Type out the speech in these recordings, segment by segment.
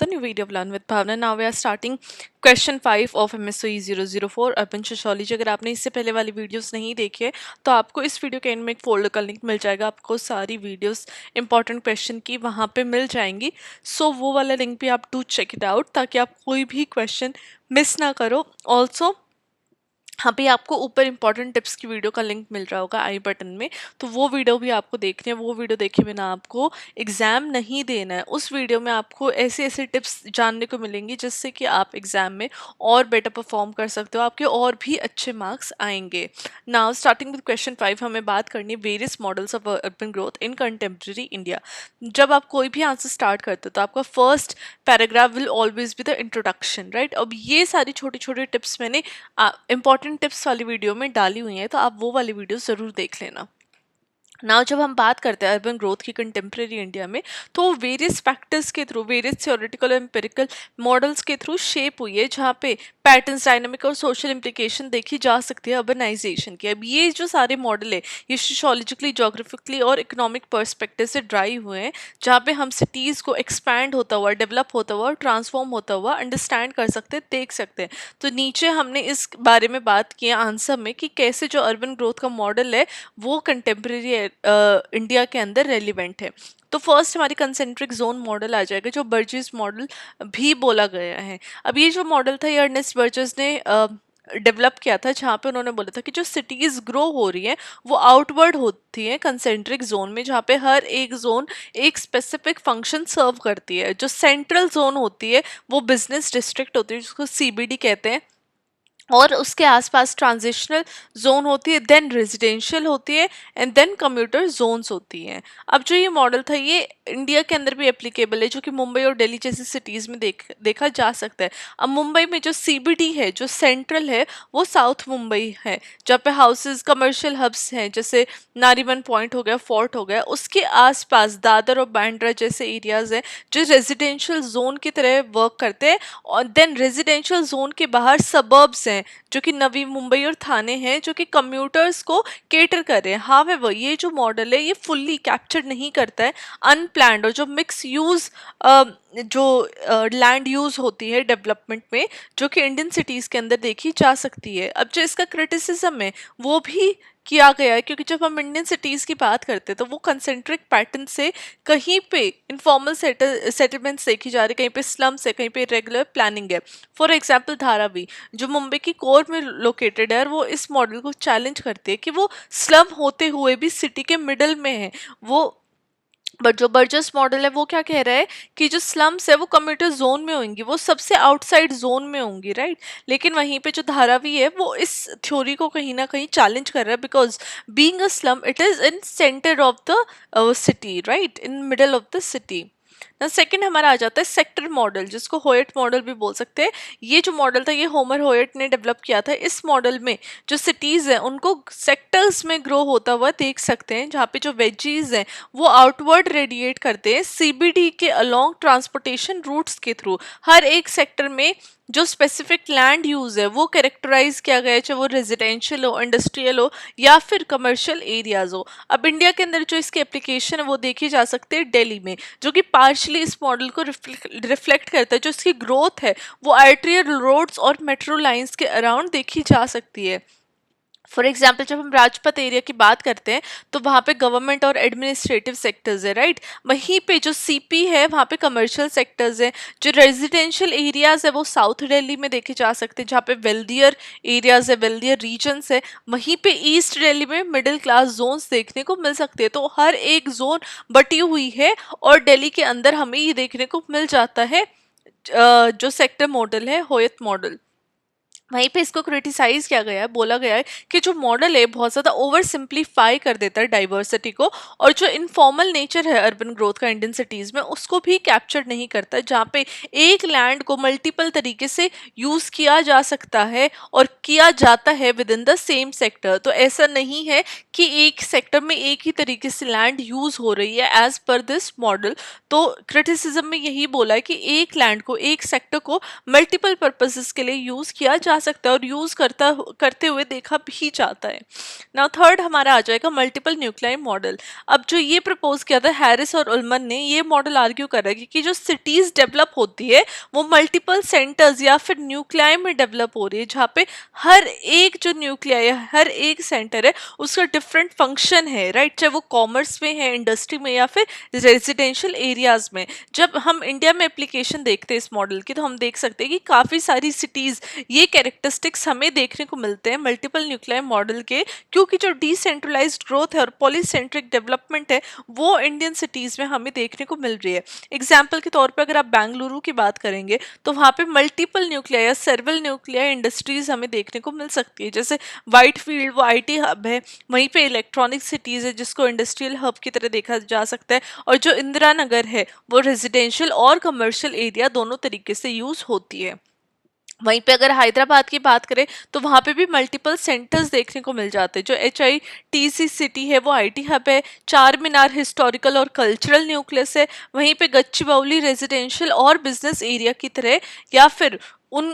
the new video of Learn with Bhavna. Now we are starting question 5 of MSOE 004 urban sociology. अगर आपने इससे पहले वाली videos नहीं देखी है तो आपको इस वीडियो के एंड में एक फोल्डर का लिंक मिल जाएगा, आपको सारी वीडियोस इंपॉर्टेंट क्वेश्चन की वहाँ पे मिल जाएंगी। सो वो वाला लिंक भी आप डू चेक इट आउट ताकि आप कोई भी क्वेश्चन मिस ना करो। ऑल्सो हाँ भी आपको ऊपर इंपॉर्टेंट टिप्स की वीडियो का लिंक मिल रहा होगा आई बटन में, तो वो वीडियो भी आपको देखनी है। वो वीडियो देखे बिना आपको एग्ज़ाम नहीं देना है। उस वीडियो में आपको ऐसे ऐसे टिप्स जानने को मिलेंगी जिससे कि आप एग्ज़ाम में और बेटर परफॉर्म कर सकते हो, आपके और भी अच्छे मार्क्स आएंगे। नाउ स्टार्टिंग विद क्वेश्चन 5 हमें बात करनी है various models of urban growth in contemporary India. जब आप कोई भी आंसर स्टार्ट करते हो तो आपका first paragraph will always be the introduction, right. अब ये सारी छोटी छोटी टिप्स मैंने इंपॉर्टेंट टिप्स वाली वीडियो में डाली हुई है, तो आप वो वाली वीडियो ज़रूर देख लेना। नाउ जब हम बात करते हैं अर्बन ग्रोथ की कंटेम्प्रेरी इंडिया में, तो वेरियस फैक्टर्स के थ्रू, वेरियस थ्योरेटिकल और एम्पिरिकल मॉडल्स के थ्रू शेप हुई है, जहाँ पे पैटर्न्स, डायनामिक और सोशल इंप्लीकेशन देखी जा सकती है अर्बनाइजेशन की। अब ये जो सारे मॉडल है ये सोशियोलॉजिकली, जोग्राफिकली और इकोनॉमिक पर्सपेक्टिव से ड्राइव हुए हैं, जहाँ पे हम सिटीज़ को एक्सपैंड होता हुआ, डेवलप होता हुआ और ट्रांसफॉर्म होता हुआ अंडरस्टैंड कर सकते हैं, देख सकते हैं। तो नीचे हमने इस बारे में बात की है आंसर में कि कैसे जो अर्बन ग्रोथ का मॉडल है वो कंटेम्प्रेरी इंडिया के अंदर रेलिवेंट है। तो फर्स्ट हमारी कंसेंट्रिक जोन मॉडल आ जाएगा, जो बर्जेस मॉडल भी बोला गया है। अब ये जो मॉडल था ये अर्नेस्ट बर्जेस ने डेवलप किया था, जहाँ पे उन्होंने बोला था कि जो सिटीज़ ग्रो हो रही हैं वो आउटवर्ड होती हैं कंसेंट्रिक जोन में, जहाँ पे हर एक जोन एक स्पेसिफिक फंक्शन सर्व करती है। जो सेंट्रल जोन होती है वो बिजनेस डिस्ट्रिक्ट होती है, जिसको सीबीडी कहते हैं, और उसके आसपास ट्रांजिशनल जोन होती है, देन रेजिडेंशियल होती है एंड देन कम्यूटर जोन्स होती हैं। अब जो ये मॉडल था ये इंडिया के अंदर भी एप्लीकेबल है, जो कि मुंबई और दिल्ली जैसी सिटीज़ में देखा जा सकता है। अब मुंबई में जो सीबीडी है, जो सेंट्रल है, वो साउथ मुंबई है, जहाँ पे हाउसेज, कमर्शियल हब्स हैं, जैसे नारीवन पॉइंट हो गया, फोर्ट हो गया। उसके आसपास दादर और बांद्रा जैसे एरियाज़ हैं जो रेजिडेंशियल जोन की तरह वर्क करते हैं, और देन रेजिडेंशियल जोन के बाहर सबर्ब्स हैं जो कि नवी मुंबई और थाने हैं, जो कि कम्यूटर्स को केटर कर रहे हैं। हावेवर ये जो मॉडल है ये फुल्ली कैप्चर नहीं करता है अनप्लान्ड और जो मिक्स यूज जो लैंड यूज होती है डेवलपमेंट में, जो कि इंडियन सिटीज़ के अंदर देखी जा सकती है। अब जो इसका क्रिटिसिज्म है वो भी किया गया है, क्योंकि जब हम इंडियन सिटीज़ की बात करते हैं तो वो कंसेंट्रिक पैटर्न से कहीं पे इनफॉर्मल सेटलमेंट्स देखी जा रही, कहीं पे स्लम्स है, कहीं पे रेगुलर प्लानिंग है। फॉर एग्जांपल धारावी जो मुंबई की कोर में लोकेटेड है, और वो इस मॉडल को चैलेंज करती है कि वो स्लम होते हुए भी सिटी के मिडल में है। वो बट जो बर्जस मॉडल है वो क्या कह रहा है कि जो स्लम्स है वो कम्यूटर जोन में होंगी, वो सबसे आउटसाइड जोन में होंगी, राइट। लेकिन वहीं पे जो धारावी है वो इस थ्योरी को कहीं ना कहीं चैलेंज कर रहा है, because being a slum it is in centre of the city, right, in middle of the city. ना सेकंड हमारा आ जाता है सेक्टर मॉडल, जिसको होयट मॉडल भी बोल सकते हैं। ये जो मॉडल था ये होमर होयट ने डेवलप किया था। इस मॉडल में जो सिटीज़ हैं उनको सेक्टर्स में ग्रो होता हुआ देख सकते हैं, जहाँ पे जो वेजीज हैं वो आउटवर्ड रेडिएट करते हैं सीबीडी के अलोंग ट्रांसपोर्टेशन रूट्स के थ्रू। हर एक सेक्टर में जो स्पेसिफिक लैंड यूज़ है वो कैरेक्टराइज किया गया है, चाहे वो रेजिडेंशियल हो, इंडस्ट्रियल हो या फिर कमर्शियल एरियाज हो। अब इंडिया के अंदर जो इसकी एप्लीकेशन है वो देखी जा सकती है दिल्ली में, जो कि पार्शली इस मॉडल को रिफ्लेक्ट करता है। जो इसकी ग्रोथ है वो आर्टेरियल रोड्स और मेट्रो लाइंस के अराउंड देखी जा सकती है। फॉर एग्जाम्पल जब हम राजपथ एरिया की बात करते हैं तो वहाँ पे गवर्नमेंट और एडमिनिस्ट्रेटिव सेक्टर्स है, राइट। वहीं पे जो सीपी है वहाँ पे कमर्शियल सेक्टर्स है। जो रेजिडेंशियल एरियाज है वो साउथ दिल्ली में देखे जा सकते हैं, जहाँ पे वेल्दियर एरियाज है, वेल्दियर रीजन्स है। वहीं पे ईस्ट दिल्ली में मिडिल क्लास जोन्स देखने को मिल सकते हैं। तो हर एक जोन बटी हुई है, और दिल्ली के अंदर हमें ये देखने को मिल जाता है जो सेक्टर मॉडल है होयत मॉडल। वहीं पे इसको क्रिटिसाइज किया गया है, बोला गया है कि जो मॉडल है बहुत ज़्यादा ओवर सिंप्लीफाई कर देता है डाइवर्सिटी को, और जो इनफॉर्मल नेचर है अर्बन ग्रोथ का इंडियन सिटीज़ में उसको भी कैप्चर नहीं करता है, जहाँ पे एक लैंड को मल्टीपल तरीके से यूज़ किया जा सकता है और किया जाता है with in the same sector. तो ऐसा नहीं है कि एक सेक्टर में एक ही तरीके से लैंड यूज़ हो रही है एज पर दिस मॉडल। तो क्रिटिसिज्म में यही बोला है कि एक लैंड को, एक सेक्टर को मल्टीपल पर्पसेस के लिए यूज़ किया जा सकता है और यूज़ करते हुए देखा भी जाता है। नाउ थर्ड हमारा आ जाएगा मल्टीपल न्यूक्लियाई मॉडल। अब जो ये प्रपोज किया था हैरिस और उल्मन ने, ये मॉडल आर्ग्यू कर रहा है कि जो सिटीज डेवलप होती है वो मल्टीपल सेंटर्स या फिर न्यूक्लियाई में डेवलप हो रही है, जहाँ पे हर एक जो न्यूक्लियाई है, हर एक सेंटर है, उसका डिफरेंट फंक्शन है, राइट। चाहे वो कॉमर्स में है, इंडस्ट्री में या फिर रेजिडेंशियल एरियाज में। जब हम इंडिया में एप्लीकेशन देखते हैं इस मॉडल की, तो हम देख सकते हैं कि काफ़ी सारी सिटीज़ ये कैरेक्टरिस्टिक्स हमें देखने को मिलते हैं मल्टीपल न्यूक्लियाई मॉडल के, क्योंकि जो डिसेंट्रलाइज्ड ग्रोथ है और पॉलीसेंट्रिक डेवलपमेंट है वो इंडियन सिटीज़ में हमें देखने को मिल रही है। एग्जाम्पल के तौर पर अगर आप बेंगलुरु की बात करेंगे तो वहाँ पे मल्टीपल न्यूक्लियाई या सेवरल न्यूक्लियाई इंडस्ट्रीज हमें देखने को मिल सकती है। जैसे वाइट फील्ड वो आईटी हब है, वहीं पे इलेक्ट्रॉनिक सिटीज़ है जिसको इंडस्ट्रियल हब की तरह देखा जा सकता है, और जो इंदिरा नगर है वो रेजिडेंशियल और कमर्शियल एरिया दोनों तरीके से यूज़ होती है। वहीं पे अगर हैदराबाद की बात करें तो वहाँ पे भी मल्टीपल सेंटर्स देखने को मिल जाते हैं। जो HITC सिटी है वो आईटी हब है, चार मीनार हिस्टोरिकल और कल्चरल न्यूक्लियस है, वहीं पे गच्चीबौली रेजिडेंशियल और बिजनेस एरिया की तरह, या फिर उन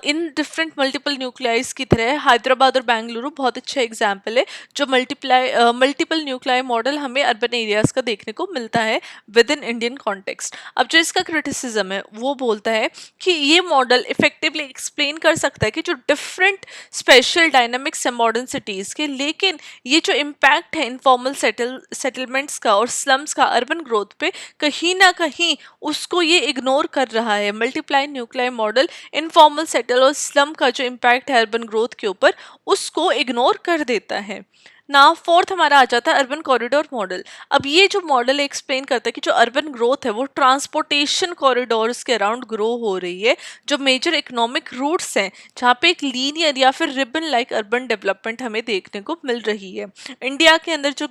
इन डिफरेंट मल्टीपल न्यूक्लियाइज की तरह हैदराबाद और बेंगलुरु बहुत अच्छा एग्जाम्पल है जो मल्टीपल न्यूक्लियाई मॉडल हमें अर्बन एरियाज का देखने को मिलता है विद इन इंडियन कॉन्टेक्स्ट। अब जो इसका क्रिटिसिज्म है वो बोलता है कि ये मॉडल इफेक्टिवली एक्सप्लेन कर सकता है कि जो डिफरेंट स्पेशल डायनामिक्स है मॉडर्न सिटीज़ के, लेकिन ये जो इम्पैक्ट है इनफॉर्मल सेटलमेंट्स का और स्लम्स का अर्बन ग्रोथ पे, कहीं ना कहीं उसको ये इग्नोर कर रहा है। Multiply nuclei model informal settle और स्लम का जो इम्पैक्ट है अर्बन ग्रोथ के ऊपर, उसको इग्नोर कर देता है। ना फोर्थ हमारा आ जाता है अर्बन कॉरिडोर मॉडल। अब ये जो मॉडल एक्सप्लेन करता है कि जो अर्बन ग्रोथ है वो ट्रांसपोर्टेशन कॉरिडोर्स के अराउंड ग्रो हो रही है, जो मेजर इकोनॉमिक रूट्स हैं जहाँ पे एक लीनियर या फिर रिबन लाइक अर्बन डेवलपमेंट हमें देखने को मिल रही है। इंडिया के अंदर जो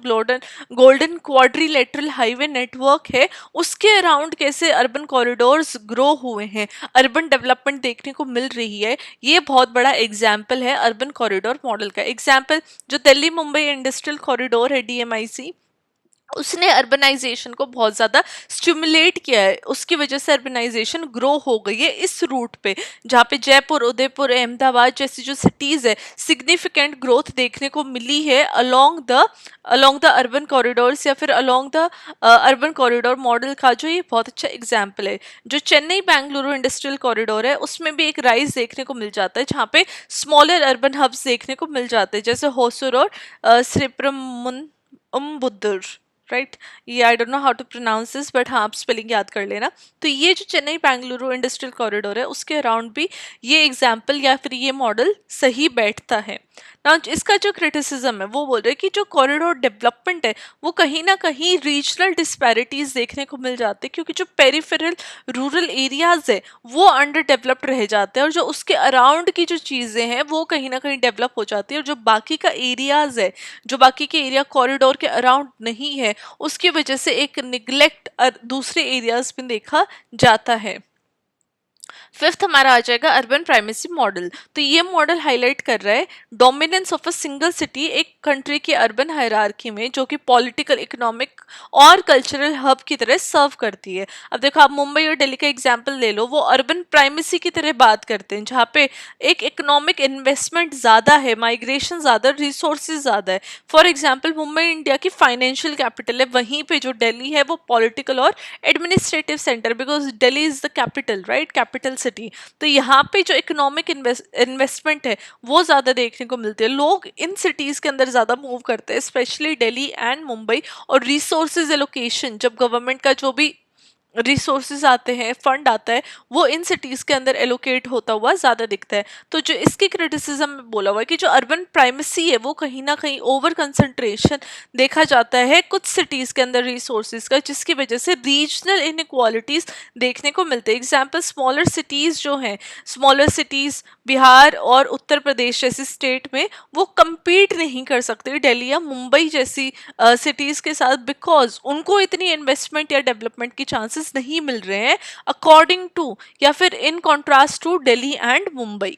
गोल्डन क्वाड्रिलेटरल हाईवे नेटवर्क है उसके अराउंड कैसे अर्बन कॉरिडोर्स ग्रो हुए हैं, अर्बन डेवलपमेंट देखने को मिल रही है, ये बहुत बड़ा एग्जाम्पल है अर्बन कॉरिडोर मॉडल का। एग्जाम्पल जो दिल्ली मुंबई इंडस्ट्रियल कॉरिडोर है DMIC, उसने अर्बनाइजेशन को बहुत ज़्यादा स्टिमुलेट किया है, उसकी वजह से अर्बनाइजेशन ग्रो हो गई है इस रूट पे, जहाँ पे जयपुर, उदयपुर, अहमदाबाद जैसी जो सिटीज़ है सिग्निफिकेंट ग्रोथ देखने को मिली है अलोंग द अर्बन कॉरिडोर्स या फिर along the urban corridor model का, जो ये बहुत अच्छा एग्जाम्पल है। जो चेन्नई बेंगलुरु इंडस्ट्रियल कॉरिडोर है उसमें भी एक राइज देखने को मिल जाता है, जहाँ पे स्मॉलर अर्बन हब्स देखने को मिल जाते हैं, जैसे होसुर और श्रीप्रमुन बुद्दुर, राइट। ये I don't know how to pronounce this, but हाँ आप स्पेलिंग याद कर लेना। तो ये जो चेन्नई बेंगलुरु इंडस्ट्रियल कॉरिडोर है उसके अराउंड भी ये एग्जाम्पल या फिर ये मॉडल सही बैठता है ना। इसका जो क्रिटिसिज्म है वो बोल रहे हैं कि जो कॉरिडोर डेवलपमेंट है वो कहीं ना कहीं रीजनल डिस्पैरिटीज देखने को मिल जाते हैं, क्योंकि जो पेरिफेरल रूरल एरियाज है वो अंडर डेवलप्ड रह जाते हैं, और जो उसके अराउंड की जो चीज़ें हैं वो कहीं ना कहीं डेवलप हो जाती है, और जो बाकी का एरियाज है, जो बाकी के एरिया कॉरिडोर के अराउंड नहीं है, उसकी वजह से एक निग्लेक्ट दूसरे एरियाज में देखा जाता है। फिफ्थ हमारा आ जाएगा अर्बन प्राइमेसी मॉडल। तो ये मॉडल हाईलाइट कर रहा है dominance of a single city एक कंट्री के अर्बन हायरार्की में, जो कि पॉलिटिकल, इकोनॉमिक और कल्चरल हब की तरह सर्व करती है। अब देखो आप मुंबई और दिल्ली का एग्जाम्पल ले लो, वो अर्बन प्राइमेसी की तरह बात करते हैं, जहाँ पे एक इकोनॉमिक इन्वेस्टमेंट ज़्यादा है, माइग्रेशन ज़्यादा, रिसोर्सेज ज़्यादा है। फॉर एग्जाम्पल मुंबई इंडिया की फाइनेंशियल कैपिटल है, वहीं पे जो दिल्ली है वो पॉलिटिकल और administrative centre, because Delhi is the capital, right, capital city. तो यहाँ पे जो इकोनॉमिक इन्वेस्टमेंट है वो ज़्यादा देखने को मिलती है, लोग इन सिटीज़ के अंदर ज़्यादा मूव करते हैं, स्पेशली दिल्ली एंड मुंबई। और रिसोर्सेज एलोकेशन, जब गवर्नमेंट का जो भी रिसोर्सेज आते हैं, फंड आता है, वो इन सिटीज़ के अंदर एलोकेट होता हुआ ज़्यादा दिखता है। तो जो इसकी क्रिटिसिज्म में बोला हुआ है कि जो अर्बन प्राइमेसी है वो कहीं ना कहीं ओवर कंसंट्रेशन देखा जाता है कुछ सिटीज़ के अंदर रिसोर्सेज का, जिसकी वजह से रीजनल इनइक्वालिटीज़ देखने को मिलते हैं। एग्जाम्पल स्मॉलर सिटीज़ जो हैं, स्मॉलर सिटीज़ बिहार और उत्तर प्रदेश जैसी स्टेट में वो compete नहीं कर सकते दिल्ली या मुंबई जैसी सिटीज़ के साथ, बिकॉज उनको इतनी इन्वेस्टमेंट या डेवलपमेंट की चांसेस नहीं मिल रहे हैं अकॉर्डिंग टू या फिर in contrast to Delhi and Mumbai.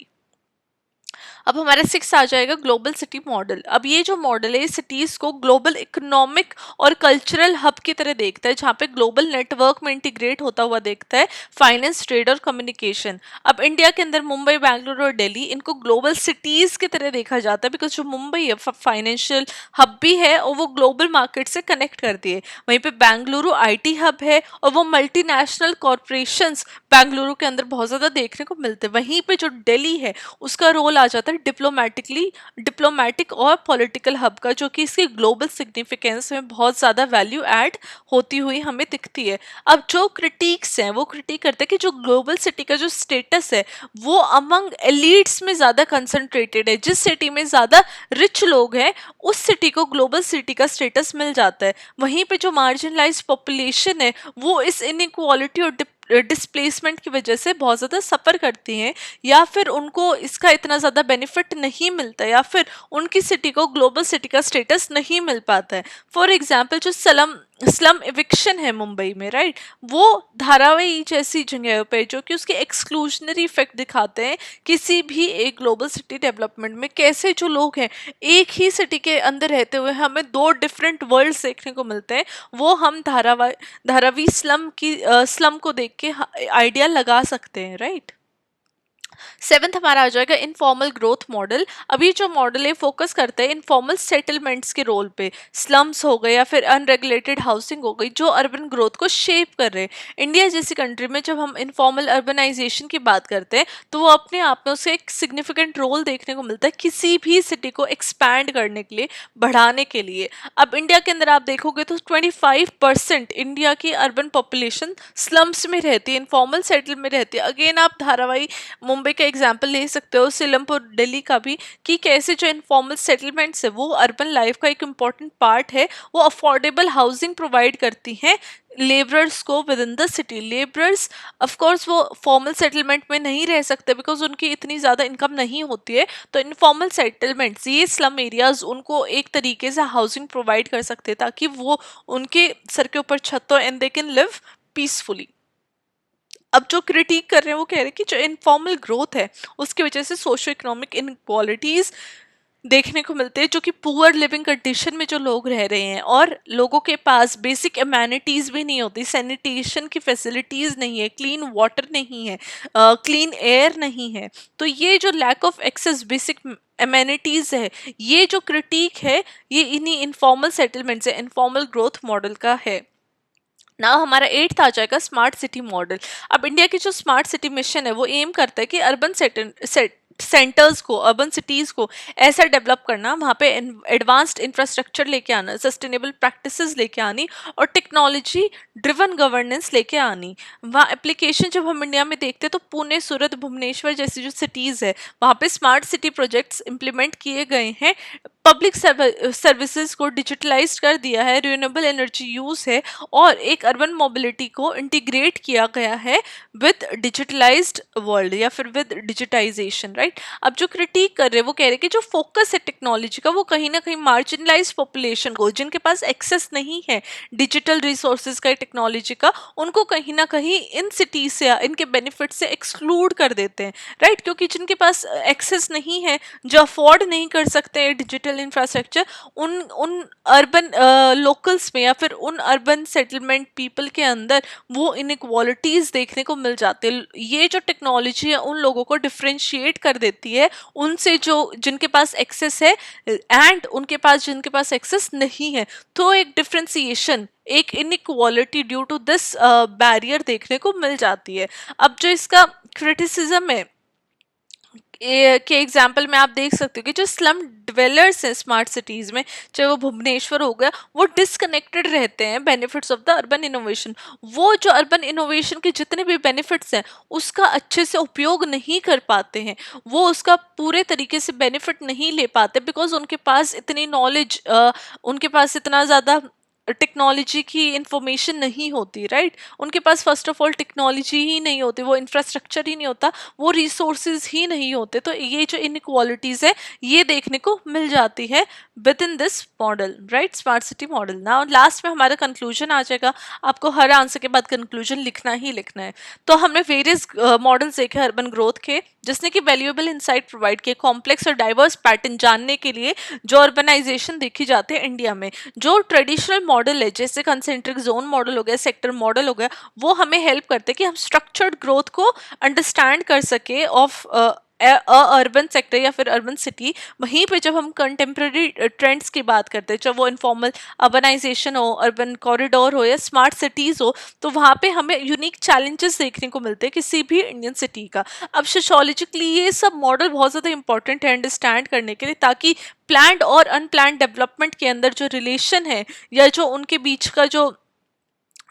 अब हमारा सिक्स आ जाएगा ग्लोबल सिटी मॉडल। अब ये जो मॉडल है सिटीज को ग्लोबल इकोनॉमिक और कल्चरल हब की तरह देखता है, जहाँ पे ग्लोबल नेटवर्क में इंटीग्रेट होता हुआ देखता है, फाइनेंस, ट्रेड और कम्युनिकेशन। अब इंडिया के अंदर मुंबई, बैंगलोर और दिल्ली, इनको ग्लोबल सिटीज की तरह देखा जाता है, बिकॉज जो मुंबई है फाइनेंशियल हब भी है और वो ग्लोबल मार्केट से कनेक्ट करती है। वहीं पे बेंगलुरु आईटी हब है और वो मल्टीनेशनल कॉरपोरेशंस बेंगलुरु के अंदर बहुत ज़्यादा देखने को मिलते हैं। वहीं पे जो दिल्ली है उसका रोल आ जाता है डिप्लोमेटिक और पॉलिटिकल हब का, जो कि इसकी ग्लोबल सिग्निफिकेंस में बहुत ज़्यादा वैल्यू ऐड होती हुई हमें दिखती है। अब जो क्रिटिक्स हैं वो क्रिटिक करते हैं कि जो ग्लोबल सिटी का जो स्टेटस है वो अमंग एलिट्स में ज़्यादा कंसंट्रेटेड है। जिस सिटी में ज़्यादा रिच लोग हैं उस सिटी को ग्लोबल सिटी का स्टेटस मिल जाता है। वहीं पे जो मार्जिनलाइज्ड पॉपुलेशन है वो इस इनइक्वालिटी और डिस्प्लेसमेंट की वजह से बहुत ज़्यादा सफ़र करती हैं, या फिर उनको इसका इतना ज़्यादा बेनिफिट नहीं मिलता, या फिर उनकी सिटी को ग्लोबल सिटी का स्टेटस नहीं मिल पाता है। फॉर एग्जांपल जो स्लम इविक्शन है मुंबई में, राइट, वो धारावी जैसी जगह पे जो कि उसके एक्सक्लूजनरी इफेक्ट दिखाते हैं किसी भी एक ग्लोबल सिटी डेवलपमेंट में। कैसे जो लोग हैं एक ही सिटी के अंदर रहते हुए हमें दो डिफरेंट वर्ल्ड्स देखने को मिलते हैं, वो हम धारावी स्लम को देख के आइडिया लगा सकते हैं, राइट। सेवेंथ हमारा आ जाएगा इनफॉर्मल ग्रोथ मॉडल। अभी जो मॉडल है फोकस करते हैं इनफॉर्मल सेटलमेंट्स के रोल पे। स्लम्स हो गए या फिर अनरेगुलेटेड हाउसिंग हो गई जो अर्बन ग्रोथ को शेप कर रहे हैं। इंडिया जैसी कंट्री में जब हम इनफॉर्मल अर्बनाइजेशन की बात करते हैं तो वो अपने आप में उसे एक सिग्निफिकेंट रोल देखने को मिलता है किसी भी सिटी को एक्सपैंड करने के लिए, बढ़ाने के लिए। अब इंडिया के अंदर आप देखोगे तो 25% इंडिया की अर्बन पॉपुलेशन स्लम्स में रहती है, इनफॉर्मल सेटल में रहती है। अगेन आप धारावाही मुंबई का एग्जाम्पल ले सकते हो, सिलमपुर दिल्ली का भी, कि कैसे जो इनफॉर्मल सेटलमेंट्स है वो अर्बन लाइफ का एक इम्पॉर्टेंट पार्ट है। वो अफोर्डेबल हाउसिंग प्रोवाइड करती हैं लेबरर्स को with in the city. Labourers of course वो फॉर्मल सेटलमेंट में नहीं रह सकते बिकॉज उनकी इतनी ज़्यादा इनकम नहीं होती है, तो इनफॉर्मल सेटलमेंट्स ये स्लम एरियाज उनको एक तरीके से हाउसिंग प्रोवाइड कर सकते हैं ताकि वो उनके सर के ऊपर छत हो and they can live peacefully. अब जो क्रिटिक कर रहे हैं वो कह रहे हैं कि जो इनफॉर्मल ग्रोथ है उसकी वजह से सोशो इकोनॉमिक इनक्वालिटीज देखने को मिलते हैं, जो कि पुअर लिविंग कंडीशन में जो लोग रह रहे हैं और लोगों के पास बेसिक एम्यूनिटीज भी नहीं होती, सैनिटेशन की फैसिलिटीज नहीं है, क्लीन वाटर नहीं है, क्लीन एयर नहीं है। तो ये जो lack of access basic amenities है, ये जो क्रिटिक है ये इन्हीं इनफॉर्मल सेटलमेंट से इनफॉर्मल ग्रोथ मॉडल का है ना। हमारा एट्थ आ जाएगा स्मार्ट सिटी मॉडल। अब इंडिया की जो स्मार्ट सिटी मिशन है वो एम करता है कि अर्बन सेंटर्स को, अर्बन सिटीज़ को ऐसा डेवलप करना, वहाँ पे एडवांस्ड इंफ्रास्ट्रक्चर लेके आना, सस्टेनेबल प्रैक्टिसेस लेके आनी और टेक्नोलॉजी ड्रिवन गवर्नेंस लेके आनी। वहाँ एप्लीकेशन जब हम इंडिया में देखते हैं तो पुणे, सूरत, भुवनेश्वर जैसी जो सिटीज़ है वहाँ पे स्मार्ट सिटी प्रोजेक्ट्स इंप्लीमेंट किए गए हैं। पब्लिक सर्विसेज को डिजिटलाइज कर दिया है, रिन्यूएबल एनर्जी यूज़ है और एक अर्बन मोबिलिटी को इंटीग्रेट किया गया है विद डिजिटलाइज्ड वर्ल्ड या फिर विद डिजिटाइजेशन, राइट। अब जो क्रिटिक कर रहे हैं वो कह रहे हैं कि जो फोकस है टेक्नोलॉजी का वो कहीं ना कहीं मार्जिनलाइज पॉपुलेशन को, जिनके पास एक्सेस नहीं है डिजिटल रिसोर्सेज का, टेक्नोलॉजी का, उनको कहीं ना कहीं इन सिटीज से, इनके बेनिफिट से एक्सक्लूड कर देते हैं, राइट। क्योंकि जिनके पास एक्सेस नहीं है, जो अफोर्ड नहीं कर सकते डिजिटल इंफ्रास्ट्रक्चर, उन अर्बन लोकल्स में या फिर उन अर्बन सेटलमेंट पीपल के अंदर वो इनइक्वालिटीज देखने को मिल जाते हैं। ये जो टेक्नोलॉजी है उन लोगों को डिफ्रेंशिएट कर देती है उनसे जो जिनके पास एक्सेस है एंड उनके पास जिनके पास एक्सेस नहीं है। तो एक डिफ्रेंसिएशन, एक inequality due to this barrier देखने को मिल जाती है। अब जो इसका क्रिटिसिज्म है के एग्जाम्पल में आप देख सकते हो कि जो स्लम डिवेलर्स हैं स्मार्ट सिटीज़ में, चाहे वो भुवनेश्वर हो गया, वो डिसकनेक्टेड रहते हैं benefits of the urban innovation. वो जो अर्बन इनोवेशन के जितने भी बेनिफिट्स हैं उसका अच्छे से उपयोग नहीं कर पाते हैं, वो उसका पूरे तरीके से बेनिफिट नहीं ले पाते बिकॉज उनके पास इतनी नॉलेज, उनके पास इतना ज़्यादा टेक्नोलॉजी की इंफॉर्मेशन नहीं होती, राइट। उनके पास फर्स्ट ऑफ ऑल टेक्नोलॉजी ही नहीं होती, वो इंफ्रास्ट्रक्चर ही नहीं होता, वो रिसोर्सेज ही नहीं होते। तो ये जो इनइक्वालिटीज़ है ये देखने को मिल जाती है with in this model, right, smart city model. ना लास्ट में हमारा कंक्लूजन आ जाएगा, आपको हर आंसर के बाद कंक्लूजन लिखना ही लिखना है। तो हमने वेरियस मॉडल्स देखे अर्बन ग्रोथ के, जिसने कि वैल्यूएबल इंसाइट प्रोवाइड किए कॉम्प्लेक्स और डाइवर्स पैटर्न जानने के लिए जो अर्बनाइजेशन देखी जाती है इंडिया में। जो ट्रेडिशनल मॉडल है जैसे कंसेंट्रिक जोन मॉडल हो गया, सेक्टर मॉडल हो गया, वो हमें हेल्प करते हैं कि हम स्ट्रक्चर्ड ग्रोथ को अंडरस्टैंड कर सके ऑफ अर्बन सेक्टर या फिर अर्बन सिटी। वहीं पे जब हम कंटेम्प्रेरी ट्रेंड्स की बात करते हैं, चाहे वो इनफॉर्मल अर्बनाइजेशन हो, अर्बन कॉरिडोर हो या स्मार्ट सिटीज़ हो, तो वहाँ पे हमें यूनिक चैलेंजेस देखने को मिलते हैं किसी भी इंडियन सिटी का। अब सोशियोलॉजिकली ये सब मॉडल बहुत ज़्यादा इंपॉर्टेंट है अंडरस्टैंड करने के लिए, ताकि प्लान्ड और अनप्लान्ड डेवलपमेंट के अंदर जो रिलेशन है या जो उनके बीच का जो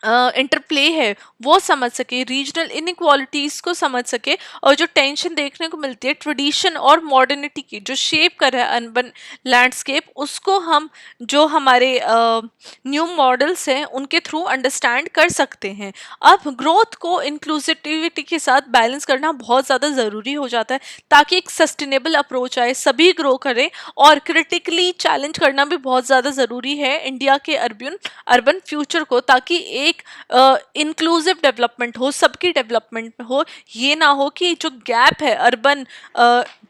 इंटरप्ले है वो समझ सके, रीजनल इनइक्वालिटीज़ को समझ सके, और जो टेंशन देखने को मिलती है ट्रेडिशन और मॉडर्निटी की जो शेप कर रहा है अर्बन लैंडस्केप, उसको हम जो हमारे न्यू मॉडल्स हैं उनके थ्रू अंडरस्टैंड कर सकते हैं। अब ग्रोथ को इंक्लूसिविटी के साथ बैलेंस करना बहुत ज़्यादा ज़रूरी हो जाता है ताकि एक सस्टेनेबल अप्रोच आए, सभी ग्रो करें, और क्रिटिकली चैलेंज करना भी बहुत ज़्यादा ज़रूरी है इंडिया के अर्बन फ्यूचर को, ताकि एक इंक्लूसिव डेवलपमेंट हो, सबकी डेवलपमेंट हो। ये ना हो कि जो गैप है अर्बन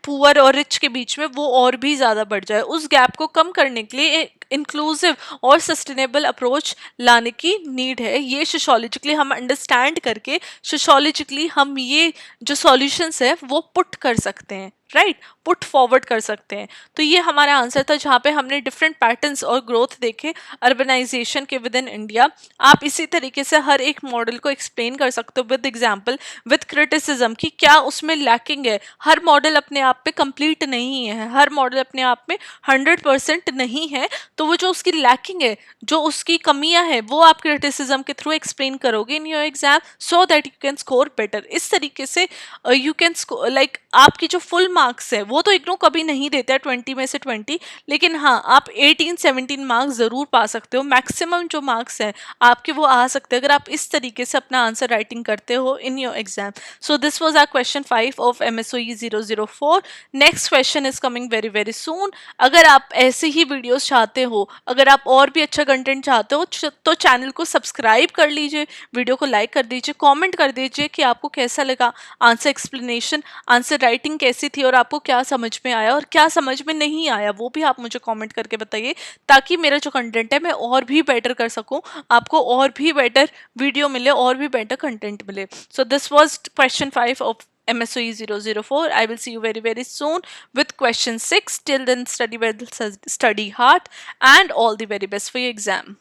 पुअर और रिच के बीच में वो और भी ज़्यादा बढ़ जाए। उस गैप को कम करने के लिए एक इंक्लूसिव और सस्टेनेबल अप्रोच लाने की नीड है। ये सोशियोलॉजिकली हम अंडरस्टैंड करके सोशियोलॉजिकली हम ये जो सॉल्यूशंस है वो पुट कर सकते हैं, राइट, पुट फॉरवर्ड कर सकते हैं। तो ये हमारा आंसर था जहाँ पे हमने डिफरेंट पैटर्न्स और ग्रोथ देखे अर्बनाइजेशन के विद इन इंडिया। आप इसी तरीके से हर एक मॉडल को एक्सप्लेन कर सकते हो विद एग्जाम्पल, विद क्रिटिसिज्म कि क्या उसमें लैकिंग है। हर मॉडल अपने आप पे कंप्लीट नहीं है, हर मॉडल अपने आप में 100% नहीं है, तो वो जो उसकी लैकिंग है, जो उसकी कमियां हैं, वो आप क्रिटिसिज्म के थ्रू एक्सप्लेन करोगे इन your exam so that you can score better. इस तरीके से यू कैन लाइक आपकी जो फुल मार्क्स है वो तो इग्नू कभी नहीं देता है 20 में से 20, लेकिन हाँ आप 18-17 मार्क्स ज़रूर पा सकते हो। मैक्सिमम जो मार्क्स हैं आपके वो आ सकते हैं अगर आप इस तरीके से अपना आंसर राइटिंग करते हो in your exam. So this was our question 5 of MSOE 004। Next question is coming very very soon. अगर आप ऐसे ही वीडियोस चाहते हो, अगर आप और भी अच्छा कंटेंट चाहते हो, तो चैनल को सब्सक्राइब कर लीजिए, वीडियो को लाइक कर दीजिए, कमेंट कर दीजिए कि आपको कैसा लगा आंसर एक्सप्लेनेशन, आंसर राइटिंग कैसी थी और आपको क्या समझ में आया और क्या समझ में नहीं आया, वो भी आप मुझे कमेंट करके बताइए, ताकि मेरा जो कंटेंट है मैं और भी बेटर कर सकूं, आपको और भी बेटर वीडियो मिले, और भी बेटर कंटेंट मिले। सो this was question 5 of MSOE 004. I will see you very very soon with question 6. Till then, study well, study hard, and all the very best for your exam.